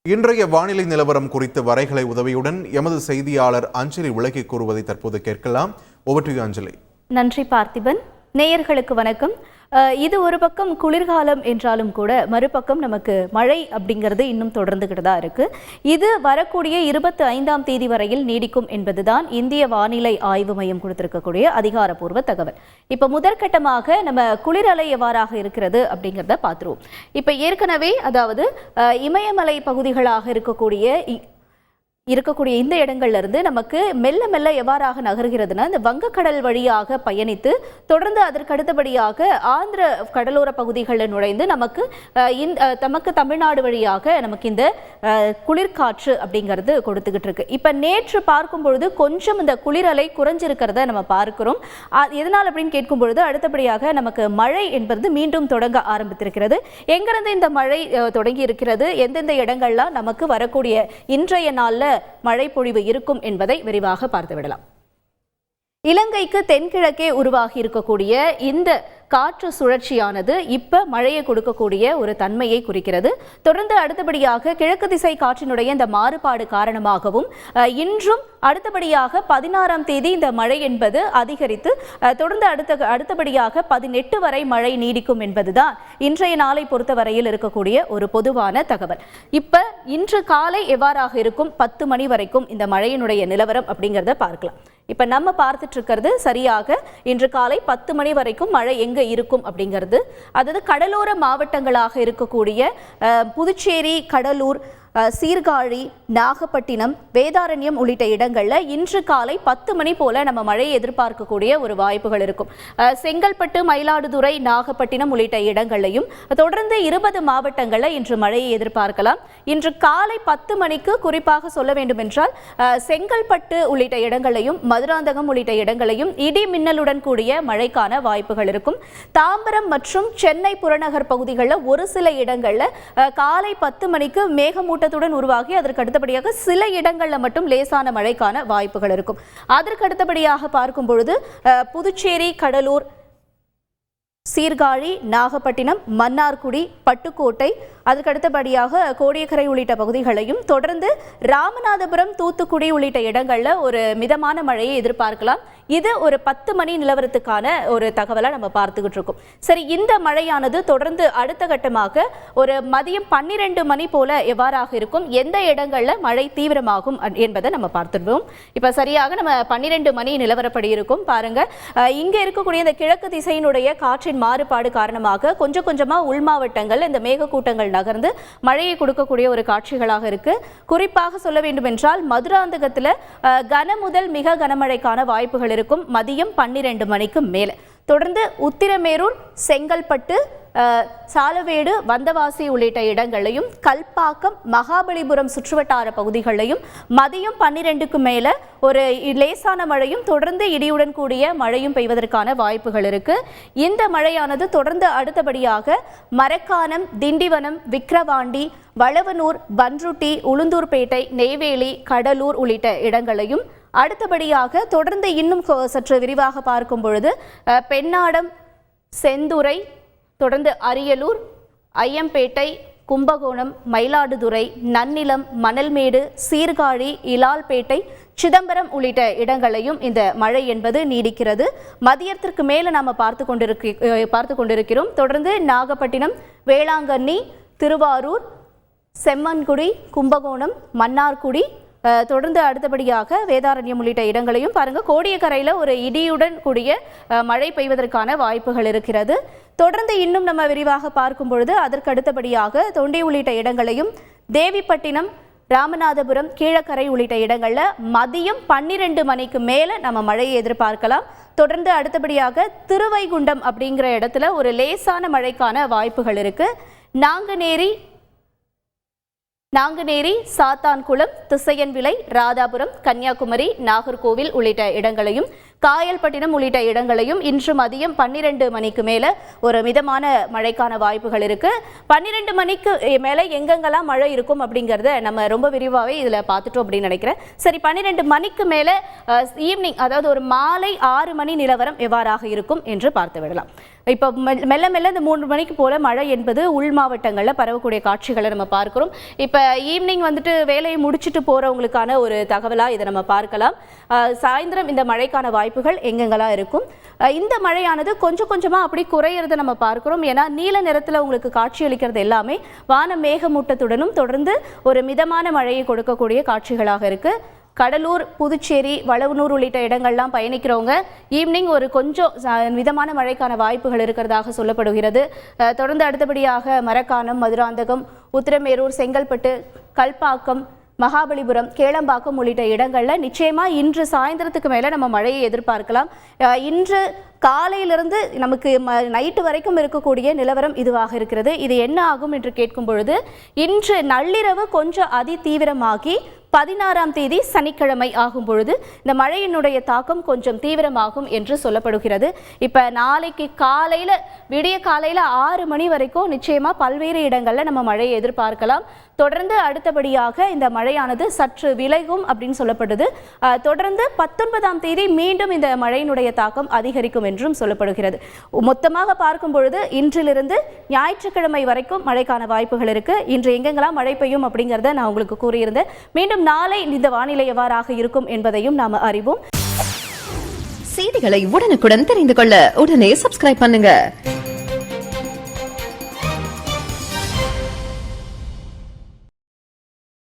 இன்றைய வானிலை நிலவரம் குறித்த வரைகலை உதவியுடன் எமது செய்தியாளர் அஞ்சலி விளக்கி கூறுவதை தற்போது கேட்கலாம். ஓவர் டு யூ அஞ்சலி. நன்றி பார்த்திபன். நேயர்களுக்கு வணக்கம். இது ஒரு பக்கம் குளிர்காலம் என்றாலும் கூட மறுபக்கம் நமக்கு மழை அப்படிங்கிறது இன்னும் தொடர்ந்துகிட்டு தான் இருக்கு. இது வரக்கூடிய 25ஆம் தேதி வரையில் நீடிக்கும் என்பதுதான் இந்திய வானிலை ஆய்வு மையம் கொடுத்திருக்கக்கூடிய அதிகாரப்பூர்வ தகவல். இப்ப முதற்கட்டமாக நம்ம குளிரலை எவ்வாறாக இருக்கிறது அப்படிங்கிறத பார்த்துருவோம். இப்ப ஏற்கனவே அதாவது இமயமலை பகுதிகளாக இருக்கக்கூடிய இந்த இடங்கள்ல இருந்து நமக்கு மெல்ல மெல்ல எவ்வாறாக நகர்கிறதுனா இந்த வங்கக்கடல் வழியாக பயணித்து தொடர்ந்து அதற்கு அடுத்தபடியாக ஆந்திர கடலோர பகுதிகளில் நுழைந்து நமக்கு தமிழ்நாடு வழியாக நமக்கு இந்த குளிர்காற்று அப்படிங்கிறது கொடுத்துக்கிட்டு இருக்கு. இப்ப நேற்று பார்க்கும் பொழுது கொஞ்சம் இந்த குளிரலை குறைஞ்சிருக்கிறத நம்ம பார்க்கிறோம். எதனால் அப்படின்னு கேட்கும் பொழுது அடுத்தபடியாக நமக்கு மழை என்பது மீண்டும் தொடங்க ஆரம்பித்திருக்கிறது. எங்கிருந்து இந்த மழை தொடங்கி இருக்கிறது, எந்தெந்த இடங்கள்லாம் நமக்கு வரக்கூடிய இன்றைய நாள்ல மழை பொழிவு இருக்கும் என்பதை விரிவாக பார்த்துவிடலாம். இலங்கைக்கு தென்கிழக்கே உருவாகி இருக்கக்கூடிய இந்த காற்று சுழற்சியானது இப்ப மழையை கொடுக்கக்கூடிய ஒரு தன்மையை குறிக்கிறது. தொடர்ந்து அடுத்தபடியாக கிழக்கு திசை காற்றினுடைய இந்த மாறுபாடு காரணமாகவும் இன்றும் அடுத்தபடியாக 16ஆம் தேதி இந்த மழை என்பது அதிகரித்து தொடர்ந்து அடுத்தபடியாக 18 வரை மழை நீடிக்கும் என்பதுதான் இன்றைய நாளை பொறுத்தவரையில் இருக்கக்கூடிய ஒரு பொதுவான தகவல். இப்ப இன்று காலை எவ்வாறாக இருக்கும் 10 மணி வரைக்கும் இந்த மழையினுடைய நிலவரம் அப்படிங்கிறத பார்க்கலாம். இப்ப நம்ம பார்த்துட்டு இருக்கிறது சரியாக இன்று காலை 10 மணி வரைக்கும் மழை எங்க இருக்கும் அப்படிங்கிறது. அதாவது கடலோர மாவட்டங்களாக இருக்கக்கூடிய புதுச்சேரி, கடலூர், சீர்காழி, நாகப்பட்டினம், வேதாரண்யம் உள்ளிட்ட இடங்கள்ல இன்று காலை 10 மணி போல நம்ம மழையை எதிர்பார்க்கக்கூடிய ஒரு வாய்ப்புகள் இருக்கும். செங்கல்பட்டு, மயிலாடுதுறை, நாகப்பட்டினம் உள்ளிட்ட இடங்களையும் தொடர்ந்து 20 மாவட்டங்கள்ல இன்று மழையை எதிர்பார்க்கலாம். இன்று காலை 10 மணிக்கு குறிப்பாக சொல்ல வேண்டும் என்றால் செங்கல்பட்டு உள்ளிட்ட இடங்களையும் மதுராந்தகம் உள்ளிட்ட இடங்களையும் இடி மின்னலுடன் கூடிய மழைக்கான வாய்ப்புகள் இருக்கும். தாம்பரம் மற்றும் சென்னை புறநகர் பகுதிகளில் ஒரு சில இடங்கள்ல காலை 10 மணிக்கு மேகமூட்டத்துடன் உருவாகி அதற்கு அடுத்தபடியாக சில இடங்கள்ல மட்டும் லேசான மழைக்கான வாய்ப்புகள் இருக்கும். அதற்கு அடுத்தபடியாக பார்க்கும் பொழுது புதுச்சேரி, கடலூர், சீர்காழி, நாகப்பட்டினம், மன்னார்குடி, பட்டுக்கோட்டை, அதற்கு அடுத்தபடியாக கோடியக்கரை உள்ளிட்ட பகுதிகளையும் தொடர்ந்து ராமநாதபுரம், தூத்துக்குடி உள்ளிட்ட இடங்கள்ல ஒரு மிதமான மழையை எதிர்பார்க்கலாம். இது ஒரு 10 மணி நிலவரத்துக்கான ஒரு தகவலை நம்ம பார்த்துக்கிட்டு இருக்கோம். சரி, இந்த மழையானது தொடர்ந்து அடுத்த கட்டமாக ஒரு மதியம் 12 மணி போல எவ்வாறாக இருக்கும், எந்த இடங்கள்ல மழை தீவிரமாகும் என்பதை நம்ம பார்த்துடுவோம். இப்ப சரியாக நம்ம 12 மணி நிலவரப்படி இருக்கும். பாருங்க, இங்க இருக்கக்கூடிய இந்த கிழக்கு திசையினுடைய காற்றின் மாறுபாடு காரணமாக கொஞ்சம் கொஞ்சமா உள் மாவட்டங்கள் இந்த மேகக்கூட்டங்கள் நகர்ந்து மழையை கொடுக்கக்கூடிய ஒரு காட்சிகளாக இருக்கு. குறிப்பாக சொல்ல வேண்டும் என்றால் மதுராந்தகத்துல கன முதல் மிக கனமழைக்கான வாய்ப்புகள் இருக்கும் மதியம் 12 மணிக்கு மேல. தொடர்ந்து உத்திரமேரூர், செங்கல்பட்டு, சாலவேடு, வந்தவாசி உள்ளிட்ட இடங்களையும் கல்பாக்கம், மகாபலிபுரம் சுற்றுவட்டார பகுதிகளையும் மதியம் 12க்கு மேல ஒரு லேசான மழையும் தொடர்ந்து இடியுடன் கூடிய மழையும் பெய்வதற்கான வாய்ப்புகள் இருக்கு. இந்த மழையானது தொடர்ந்து அடுத்தபடியாக மரக்காணம், திண்டிவனம், விக்கிரவாண்டி, வளவனூர், பன்ருட்டி, உளுந்தூர்பேட்டை, நெய்வேலி, கடலூர் உள்ளிட்ட இடங்களையும் அடுத்தபடியாக தொடர்ந்து இன்னும் சற்று விரிவாக பார்க்கும் பொழுது பெண்ணாடம், செந்துறை, தொடர்ந்து அரியலூர், ஐயம்பேட்டை, கும்பகோணம், மயிலாடுதுறை, நன்னிலம், மணல்மேடு, சீர்காழி, இலால்பேட்டை, சிதம்பரம் உள்ளிட்ட இடங்களையும் இந்த மழை என்பது நீடிக்கிறது. மதியத்திற்கு மேல நாம பார்த்து கொண்டிருக்கிறோம். தொடர்ந்து நாகப்பட்டினம், வேளாங்கண்ணி, திருவாரூர், செம்மன்குடி, கும்பகோணம், மன்னார்குடி, தொடர்ந்து அடுத்தபடியாக வேதாரண்யம் உள்ளிட்ட இடங்களையும் பாருங்க. கோடியக்கரையில் ஒரு இடியுடன் கூடிய மழை பெய்வதற்கான வாய்ப்புகள் இருக்கிறது. தொடர்ந்து இன்னும் நம்ம விரிவாக பார்க்கும் பொழுது அதற்கு அடுத்தபடியாக தொண்டி உள்ளிட்ட இடங்களையும் தேவிப்பட்டினம், ராமநாதபுரம், கீழக்கரை உள்ளிட்ட இடங்கள்ல மதியம் 12 மணிக்கு மேல நம்ம மழையை எதிர்பார்க்கலாம். தொடர்ந்து அடுத்தபடியாக திருவைகுண்டம் அப்படிங்கிற இடத்துல ஒரு லேசான மழைக்கான வாய்ப்புகள் இருக்கு. நாங்குநேரி, சாத்தான்குளம், திசையன்விளை, ராதாபுரம், கன்னியாகுமரி, நாகர்கோவில் உள்ளிட்ட இடங்களையும் காயல்பட்டினம் உள்ளிட்ட இடங்களையும் இன்று மதியம் 12 மணிக்கு மேல ஒரு மிதமான மழைக்கான வாய்ப்புகள் இருக்கு. 12 மணிக்கு மேல எங்கெங்கெல்லாம் மழை இருக்கும் அப்படிங்கறத நம்ம ரொம்ப விரிவாவே இதுல பார்த்துட்டோம் அப்படின்னு நினைக்கிறேன். சரி, 12 மணிக்கு மேல ஈவினிங், அதாவது ஒரு மாலை 6 மணி நிலவரம் எவ்வாறாக இருக்கும் என்று பார்த்து விடலாம். இப்போ மெல்ல மெல்ல இந்த 3 மணிக்கு போல மழை என்பது உள் மாவட்டங்களில் பரவக்கூடிய காட்சிகளை நம்ம பார்க்கிறோம். இப்போ ஈவினிங் வந்துட்டு வேலையை முடிச்சுட்டு போறவங்களுக்கான ஒரு தகவலாக இதை நம்ம பார்க்கலாம். சாயந்தரம் இந்த மழைக்கான வாய்ப்புகள் எங்கெங்கெல்லாம் இருக்கும். இந்த மழையானது கொஞ்சம் கொஞ்சமாக அப்படி குறையிறத நம்ம பார்க்கிறோம். ஏன்னா நீல நிறத்தில் உங்களுக்கு காட்சியளிக்கிறது எல்லாமே வான மேகமூட்டத்துடனும் தொடர்ந்து ஒரு மிதமான மழையை கொடுக்கக்கூடிய காட்சிகளாக இருக்கு. கடலூர், புதுச்சேரி, வளவனூர் உள்ளிட்ட இடங்கள்லாம் பயணிக்கிறவங்க ஈவினிங் ஒரு கொஞ்சம் மிதமான மழைக்கான வாய்ப்புகள் இருக்கிறதாக சொல்லப்படுகிறது. தொடர்ந்து அடுத்தபடியாக மரக்காணம், மதுராந்தகம், உத்திரமேரூர், செங்கல்பட்டு, கல்பாக்கம், மகாபலிபுரம், கேளம்பாக்கம் உள்ளிட்ட இடங்களில் நிச்சயமா இன்று சாயந்தரத்துக்கு மேலே நம்ம மழையை எதிர்பார்க்கலாம். இன்று காலையிலிருந்து நமக்கு நைட்டு வரைக்கும் இருக்கக்கூடிய நிலவரம் இதுவாக இருக்கிறது. இது என்ன ஆகும் என்று கேட்கும் பொழுது, இன்று நள்ளிரவு கொஞ்சம் அதி தீவிரமாகி 16ஆம் தேதி சனிக்கிழமை ஆகும் பொழுது இந்த மழையினுடைய தாக்கம் கொஞ்சம் தீவிரமாகும் என்று சொல்லப்படுகிறது. இப்போ நாளைக்கு காலையில், விடிய காலையில் 6 மணி வரைக்கும் நிச்சயமா பல்வேறு இடங்களில் நம்ம மழையை எதிர்பார்க்கலாம். தொடர்ந்து அடுத்தபடியாக இந்த மழையானது சற்று விலகும் அப்படின்னு சொல்லப்படுது. தொடர்ந்து 19ஆம் தேதி மீண்டும் இந்த மழையினுடைய தாக்கம் அதிகரிக்கும் என்றும் சொல்லப்படுகிறது. மொத்தமாக பார்க்கும் பொழுது இன்றிலிருந்து ஞாயிற்றுக்கிழமை வரைக்கும் மழைக்கான வாய்ப்புகள் இருக்கு. இன்று எங்கெங்கெல்லாம் மழை பெய்யும் அப்படிங்கிறத நான் உங்களுக்கு கூறியிருந்தேன். மீண்டும் நாளை இந்த வானிலை எவ்வாறாக இருக்கும் என்பதையும் நாம் அறிவோம். செய்திகளை உடனுக்குடன் தெரிந்து கொள்ள உடனே சப்ஸ்கிரைப் பண்ணுங்க.